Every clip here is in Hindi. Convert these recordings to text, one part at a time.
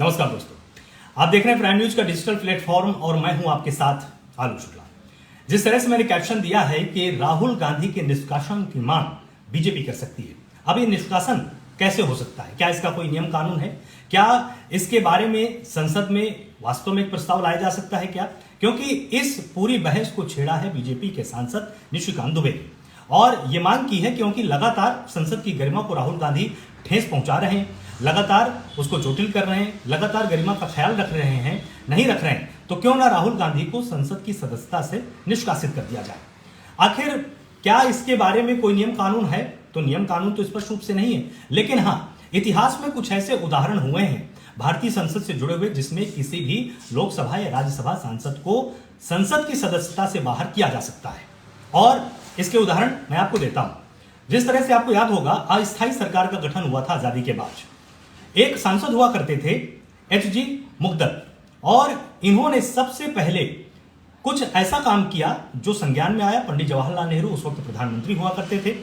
नमस्कार दोस्तों, आप देख रहे हैं प्राइम न्यूज का डिजिटल प्लेटफॉर्म और मैं हूं आपके साथ आलोक शुक्ला। जिस तरह से मैंने कैप्शन दिया है कि राहुल गांधी के निष्कासन की मांग बीजेपी कर सकती है। अब ये निष्कासन कैसे हो सकता है? क्या इसका कोई नियम कानून है? क्या इसके बारे में संसद में वास्तव में एक प्रस्ताव लाया जा सकता है क्या? क्योंकि इस पूरी बहस को छेड़ा है बीजेपी के सांसद निशिकांत दुबे ने और ये मांग की है क्योंकि लगातार संसद की गरिमा को राहुल गांधी ठेस पहुंचा रहे हैं, लगातार उसको चोटिल कर रहे हैं, लगातार गरिमा का ख्याल रख रहे हैं, नहीं रख रहे हैं तो क्यों ना राहुल गांधी को संसद की सदस्यता से निष्कासित कर दिया जाए। आखिर क्या इसके बारे में कोई नियम कानून है? तो नियम कानून तो स्पष्ट रूप से नहीं है, लेकिन हाँ, इतिहास में कुछ ऐसे उदाहरण हुए हैं भारतीय संसद से जुड़े हुए जिसमें किसी भी लोकसभा या राज्यसभा सांसद को संसद की सदस्यता से बाहर किया जा सकता है। और इसके उदाहरण मैं आपको देता हूं। जिस तरह से आपको याद होगा, अस्थायी सरकार का गठन हुआ था आजादी के बाद। एक सांसद हुआ करते थे एच.जी. मुकद्दर और इन्होंने सबसे पहले कुछ ऐसा काम किया जो संज्ञान में आया। पंडित जवाहरलाल नेहरू उस वक्त प्रधानमंत्री हुआ करते थे।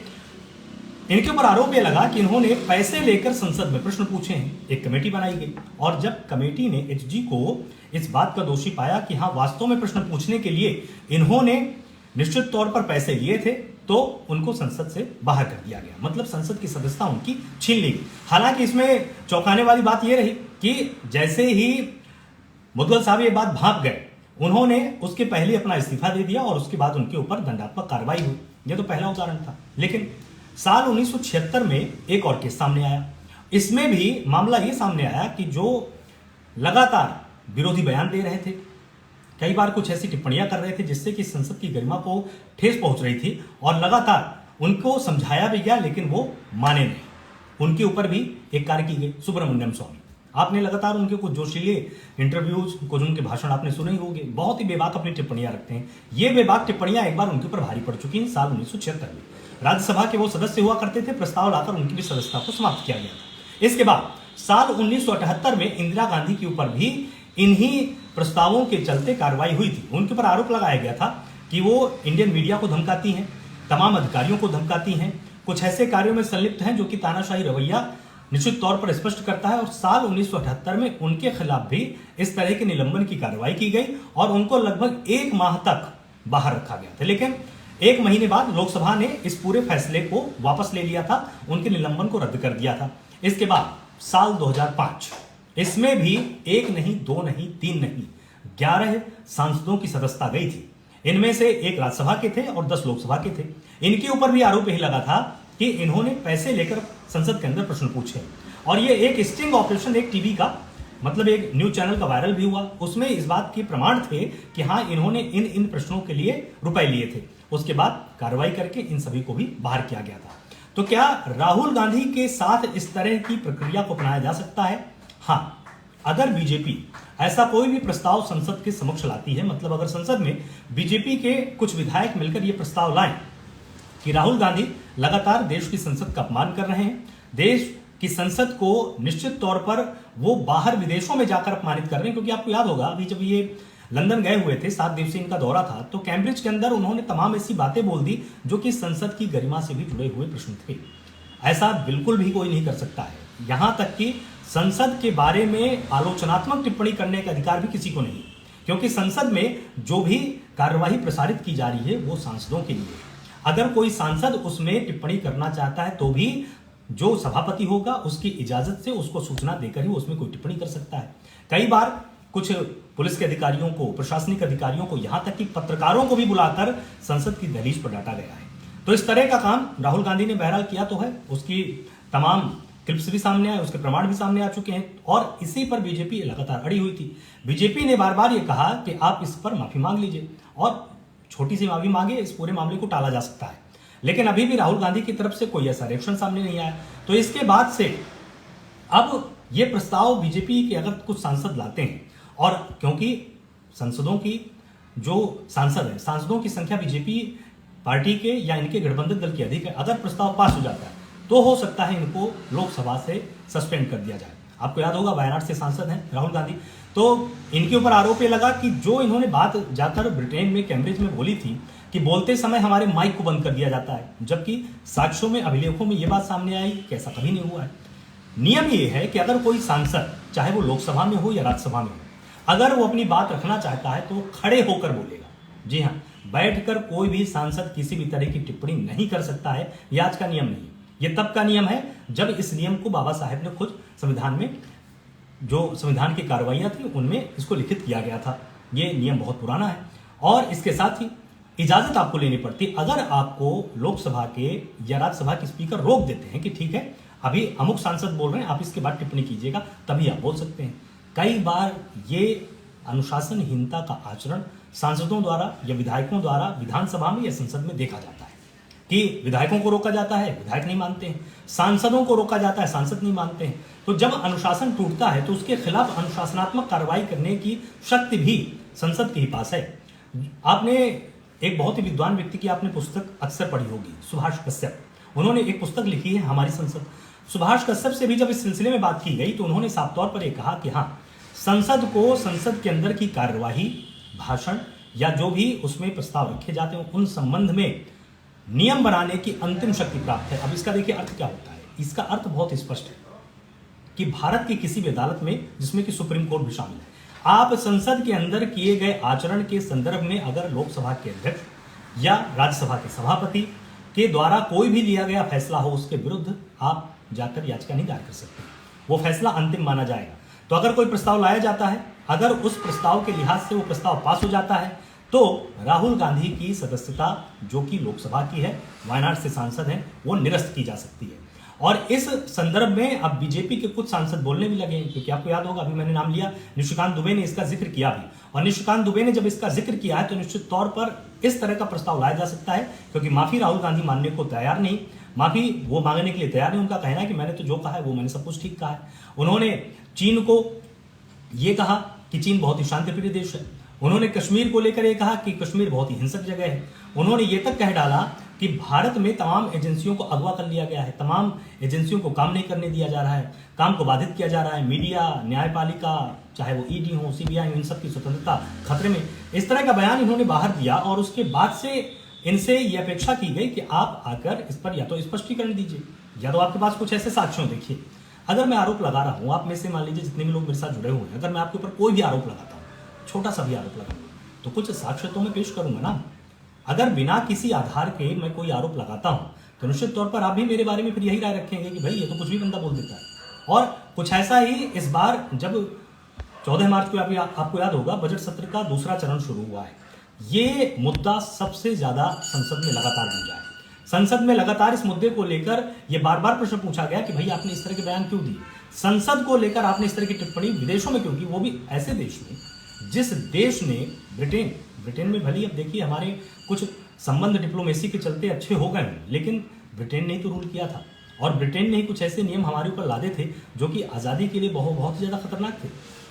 इनके ऊपर आरोप यह लगा कि इन्होंने पैसे लेकर संसद में प्रश्न पूछे हैं। एक कमेटी बनाई गई और जब कमेटी ने एच.जी. को इस बात का दोषी पाया कि हाँ, वास्तव में प्रश्न पूछने के लिए इन्होंने निश्चित तौर पर पैसे लिए थे, तो उनको संसद से बाहर कर दिया गया। मतलब संसद की सदस्यता उनकी छीन ली गई। हालांकि इसमें चौंकाने वाली बात यह रही कि जैसे ही मुदगल साहब ये बात भांप गए, उन्होंने उसके पहले अपना इस्तीफा दे दिया और उसके बाद उनके ऊपर दंडात्मक कार्रवाई हुई। यह तो पहला उदाहरण था। लेकिन साल 1976 में एक और केस सामने आया। इसमें भी मामला यह सामने आया कि जो लगातार विरोधी बयान दे रहे थे, कई बार कुछ ऐसी टिप्पणियां कर रहे थे जिससे कि संसद की गरिमा को ठेस पहुंच रही थी और लगातार उनको समझाया भी गया, लेकिन वो माने नहीं। उनके ऊपर भी एक कार्य की गई। सुब्रमण्यम स्वामी, आपने लगातार उनके कुछ जोशीले इंटरव्यूज, कुछ उनके भाषण आपने सुने ही होंगे। बहुत ही बेबाक अपनी टिप्पणियां रखते हैं। ये बेबाक टिप्पणियां एक बार उनके ऊपर भारी पड़ चुकी हैं। साल 1976 में राज्यसभा के वो सदस्य हुआ करते थे। प्रस्ताव लाकर उनकी भी सदस्यता को समाप्त किया गया था। इसके बाद साल 1978 में इंदिरा गांधी के ऊपर भी इन्हीं प्रस्तावों के चलते कार्रवाई हुई थी। उनके ऊपर आरोप लगाया गया था कि वो इंडियन मीडिया को धमकाती हैं, तमाम अधिकारियों को धमकाती हैं, कुछ ऐसे कार्यों में संलिप्त हैं जो कि तानाशाही रवैया निश्चित तौर पर स्पष्ट करता है। और साल 1978 में उनके खिलाफ भी इस तरह के निलंबन की कार्रवाई की गई और उनको लगभग 1 माह तक बाहर रखा गया था। लेकिन 1 महीने बाद लोकसभा ने इस पूरे फैसले को वापस ले लिया था, उनके निलंबन को रद्द कर दिया था। इसके बाद साल 2005, इसमें भी 1 नहीं, 2 नहीं, 3 नहीं, 11 सांसदों की सदस्यता गई थी। इनमें से 1 राज्यसभा के थे और 10 लोकसभा के थे। इनके ऊपर भी आरोप यही लगा था कि इन्होंने पैसे लेकर संसद के अंदर प्रश्न पूछे और ये एक स्टिंग ऑपरेशन, एक टीवी का मतलब एक न्यूज चैनल का वायरल भी हुआ। उसमें इस बात के प्रमाण थे कि हाँ, इन्होंने इन प्रश्नों के लिए रुपए लिए थे। उसके बाद कार्रवाई करके इन सभी को भी बाहर किया गया था। तो क्या राहुल गांधी के साथ इस तरह की प्रक्रिया को अपनाया जा सकता है? हाँ, अगर बीजेपी ऐसा कोई भी प्रस्ताव संसद के समक्ष लाती है, मतलब अगर संसद में बीजेपी के कुछ विधायक मिलकर यह प्रस्ताव लाएं कि राहुल गांधी लगातार देश की संसद का अपमान कर रहे हैं, देश की संसद को निश्चित तौर पर वो बाहर विदेशों में जाकर अपमानित कर रहे हैं। क्योंकि आपको याद होगा, अभी जब ये लंदन गए हुए थे, 7 दिवसीय इनका दौरा था, तो कैम्ब्रिज के अंदर उन्होंने तमाम ऐसी बातें बोल दी जो कि संसद की गरिमा से भी जुड़े हुए प्रश्न थे। ऐसा बिल्कुल भी कोई नहीं कर सकता है। यहां तक कि संसद के बारे में आलोचनात्मक टिप्पणी करने का अधिकार भी किसी को नहीं, क्योंकि संसद में जो भी कार्यवाही प्रसारित की जा रही है वो सांसदों के लिए। अगर कोई सांसद उसमें टिप्पणी करना चाहता है तो भी जो सभापति होगा उसकी इजाजत से उसको सूचना देकर ही उसमें कोई टिप्पणी कर सकता है। कई बार कुछ पुलिस के अधिकारियों को, प्रशासनिक अधिकारियों को, यहां तक कि पत्रकारों को भी बुलाकर संसद की दहलीज पर डांटा गया है। तो इस तरह का काम राहुल गांधी ने बहरहाल किया तो है। उसकी तमाम क्लिप्स भी सामने आए, उसके प्रमाण भी सामने आ चुके हैं और इसी पर बीजेपी लगातार अड़ी हुई थी। बीजेपी ने बार बार ये कहा कि आप इस पर माफी मांग लीजिए और छोटी सी माफी मांगे, इस पूरे मामले को टाला जा सकता है। लेकिन अभी भी राहुल गांधी की तरफ से कोई ऐसा रिएक्शन सामने नहीं आया। तो इसके बाद से अब ये प्रस्ताव बीजेपी के अगर कुछ सांसद लाते हैं, और क्योंकि संसदों की जो सांसद है, सांसदों की संख्या बीजेपी पार्टी के या इनके गठबंधन दल की अधिक है, अगर प्रस्ताव पास हो जाता है तो हो सकता है इनको लोकसभा से सस्पेंड कर दिया जाए। आपको याद होगा, वायनाड से सांसद हैं राहुल गांधी। तो इनके ऊपर आरोप ये लगा कि जो इन्होंने बात जाकर ब्रिटेन में कैम्ब्रिज में बोली थी कि बोलते समय हमारे माइक को बंद कर दिया जाता है, जबकि साक्ष्यों में, अभिलेखों में यह बात सामने आई कि ऐसा कभी नहीं हुआ है। नियम ये है कि अगर कोई सांसद, चाहे वो लोकसभा में हो या राज्यसभा में हो, अगर वो अपनी बात रखना चाहता है तो वो खड़े होकर बोलेगा। जी हाँ, बैठकर कोई भी सांसद किसी भी तरह की टिप्पणी नहीं कर सकता है। यह आज का नियम नहीं है, ये तब का नियम है जब इस नियम को बाबा साहेब ने खुद संविधान में, जो संविधान की कार्रवाइयां थी उनमें इसको लिखित किया गया था। ये नियम बहुत पुराना है और इसके साथ ही इजाजत आपको लेनी पड़ती। अगर आपको लोकसभा के या राज्यसभा के स्पीकर रोक देते हैं कि ठीक है अभी अमुक सांसद बोल रहे हैं, आप इसके बाद टिप्पणी कीजिएगा, तभी आप बोल सकते हैं। कई बार ये अनुशासनहीनता का आचरण सांसदों द्वारा या विधायकों द्वारा विधानसभा में या संसद में देखा जाता है कि विधायकों को रोका जाता है, विधायक नहीं मानते हैं, सांसदों को रोका जाता है, सांसद नहीं मानते हैं। तो जब अनुशासन टूटता है तो उसके खिलाफ अनुशासनात्मक कार्रवाई करने की शक्ति भी संसद के ही पास है। आपने एक बहुत ही विद्वान व्यक्ति की आपने पुस्तक अक्सर पढ़ी होगी, सुभाष कश्यप। उन्होंने एक पुस्तक लिखी है हमारी संसद। सुभाष कश्यप से भी जब इस सिलसिले में बात की गई तो उन्होंने साफ तौर पर यह कहा कि हाँ, संसद को संसद के अंदर की कार्यवाही, भाषण या जो भी उसमें प्रस्ताव रखे जाते हैं उन संबंध में नियम बनाने की अंतिम शक्ति प्राप्त है। अब इसका देखिए अर्थ क्या होता है। इसका अर्थ बहुत स्पष्ट है कि भारत की किसी भी अदालत में, जिसमें कि सुप्रीम कोर्ट भी शामिल है, आप संसद के अंदर किए गए आचरण के संदर्भ में अगर लोकसभा के अध्यक्ष या राज्यसभा के सभापति के द्वारा कोई भी लिया गया फैसला हो, उसके विरुद्ध आप जाकर याचिका नहीं दायर कर सकते। वो फैसला अंतिम माना जाएगा। तो अगर कोई प्रस्ताव लाया जाता है, अगर उस प्रस्ताव के लिहाज से वो प्रस्ताव पास हो जाता है तो राहुल गांधी की सदस्यता, जो कि लोकसभा की है, वायनाड से सांसद हैं, वो निरस्त की जा सकती है। और इस संदर्भ में अब बीजेपी के कुछ सांसद बोलने भी लगे हैं, क्योंकि आपको याद होगा अभी मैंने नाम लिया, निशिकांत दुबे ने इसका जिक्र किया भी। और निशिकांत दुबे ने जब इसका जिक्र किया है तो निश्चित तौर पर इस तरह का प्रस्ताव लाया जा सकता है, क्योंकि माफी राहुल गांधी मानने को तैयार नहीं, माफी वो मांगने के लिए तैयार नहीं। उनका कहना है कि मैंने तो जो कहा है वो मैंने सब कुछ ठीक कहा है। उन्होंने चीन को ये कहा कि चीन बहुत ही शांतिप्रिय देश है। उन्होंने कश्मीर को लेकर ये कहा कि कश्मीर बहुत ही हिंसक जगह है। उन्होंने ये तक कह डाला कि भारत में तमाम एजेंसियों को अगवा कर लिया गया है, तमाम एजेंसियों को काम नहीं करने दिया जा रहा है, काम को बाधित किया जा रहा है, मीडिया, न्यायपालिका, चाहे वो ईडी हो, सीबीआई हो, इन सब की स्वतंत्रता खतरे में। इस तरह का बयान इन्होंने बाहर दिया और उसके बाद से इनसे ये अपेक्षा की गई कि आप आकर इस पर या तो स्पष्टीकरण दीजिए या तो आपके पास कुछ ऐसे साक्ष्य हो। देखिए, अगर मैं आरोप लगा रहा हूं, आप में से मान लीजिए जितने भी लोग मेरे साथ जुड़े हुए हैं, अगर मैं आपके ऊपर कोई भी आरोप लगाता हूं, छोटा सा भी आरोप लगाऊंगा, तो कुछ साक्ष्य तो मैं पेश करूंगा ना। अगर बिना किसी आधार के मैं कोई आरोप लगाता हूं तो निश्चित तौर पर आप भी मेरे बारे में फिर यही राय रखेंगे कि भाई ये तो कुछ भी बंदा बोल देता है। और कुछ ऐसा ही इस बार जब 14 मार्च को आपको याद होगा बजट सत्र का दूसरा चरण शुरू हुआ है, ये मुद्दा सबसे ज्यादा संसद में लगातार गूंजा है। संसद में लगातार इस मुद्दे को लेकर ये बार बार प्रश्न पूछा गया कि भाई आपने इस तरह के बयान क्यों दिए, संसद को लेकर आपने इस तरह की टिप्पणी विदेशों में क्यों की, वो भी ऐसे देश में जिस देश ने ब्रिटेन में भली अब देखिए हमारे कुछ संबंध डिप्लोमेसी के चलते अच्छे हो गए हैं, लेकिन ब्रिटेन ने ही तो रूल किया था और ब्रिटेन ने ही कुछ ऐसे नियम हमारे ऊपर लादे थे जो कि आज़ादी के लिए बहुत ही ज़्यादा खतरनाक थे।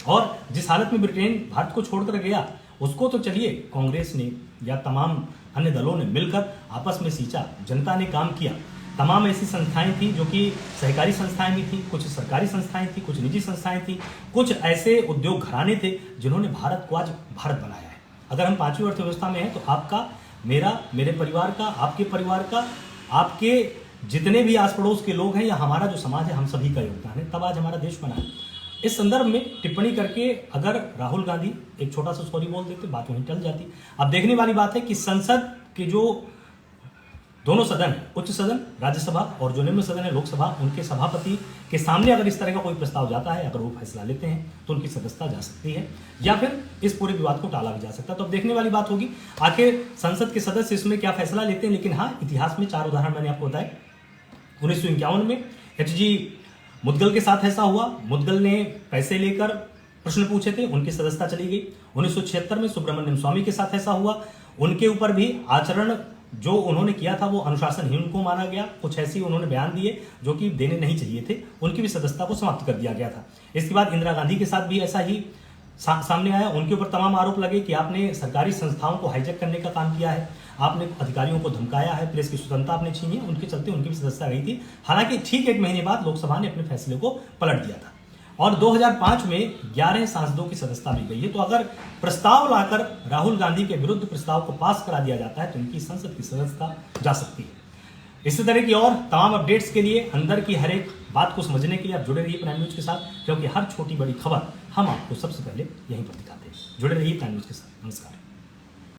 और जिस हालत में ब्रिटेन भारत को छोड़कर गया, उसको तो चलिए कांग्रेस ने या तमाम अन्य दलों ने मिलकर आपस में सींचा, जनता ने काम किया। तमाम ऐसी संस्थाएं थी जो कि सहकारी संस्थाएं भी थी, कुछ सरकारी संस्थाएं थी, कुछ निजी संस्थाएं थी, कुछ ऐसे उद्योग घराने थे जिन्होंने भारत को आज भारत बनाया है। अगर हम 5वीं अर्थव्यवस्था में हैं तो आपका, मेरा, मेरे परिवार का, आपके परिवार का, आपके जितने भी आस पड़ोस के लोग हैं या हमारा जो समाज है, हम सभी का योगदान है, तब आज हमारा देश बना है। इस संदर्भ में टिप्पणी करके अगर राहुल गांधी एक छोटा सा सॉरी बोल देते, बात वहीं टल जाती। अब देखने वाली बात है कि संसद के जो दोनों सदन है, उच्च सदन राज्यसभा और जो निम्न सदन है लोकसभा, उनके सभापति के सामने अगर इस तरह का कोई प्रस्ताव जाता है, अगर वो फैसला लेते हैं तो उनकी सदस्यता जा सकती है या फिर इस पूरे विवाद को टाला भी जा सकता है। तो अब देखने वाली बात होगी आखिर संसद के सदस्य इसमें क्या फैसला लेते हैं। लेकिन हाँ, इतिहास में 4 उदाहरण मैंने आपको बताए। 1951 में HG मुदगल के साथ ऐसा हुआ, मुदगल ने पैसे लेकर प्रश्न पूछे थे, उनकी सदस्यता चली गई। 1976 में सुब्रमण्यम स्वामी के साथ ऐसा हुआ, उनके ऊपर भी आचरण जो उन्होंने किया था वो अनुशासनहीन को माना गया, कुछ ऐसी उन्होंने बयान दिए जो कि देने नहीं चाहिए थे, उनकी भी सदस्यता को समाप्त कर दिया गया था। इसके बाद इंदिरा गांधी के साथ भी ऐसा ही सामने आया, उनके ऊपर तमाम आरोप लगे कि आपने सरकारी संस्थाओं को हाईजैक करने का काम किया है, आपने अधिकारियों को धमकाया है, प्रेस की स्वतंत्रता आपने छीनी है, उनके चलते उनकी भी सदस्यता गई थी। हालांकि ठीक 1 महीने बाद लोकसभा ने अपने फैसले को पलट दिया था और 2005 में 11 सांसदों की सदस्यता मिल गई है। तो अगर प्रस्ताव लाकर राहुल गांधी के विरुद्ध प्रस्ताव को पास करा दिया जाता है तो उनकी संसद की सदस्यता जा सकती है। इसी तरह की और तमाम अपडेट्स के लिए, अंदर की हर एक बात को समझने के लिए आप जुड़े रहिए प्राइम न्यूज के साथ, क्योंकि हर छोटी बड़ी खबर हम आपको सबसे पहले यहीं पर दिखाते हैं। जुड़े रहिए प्राइम न्यूज के साथ। नमस्कार।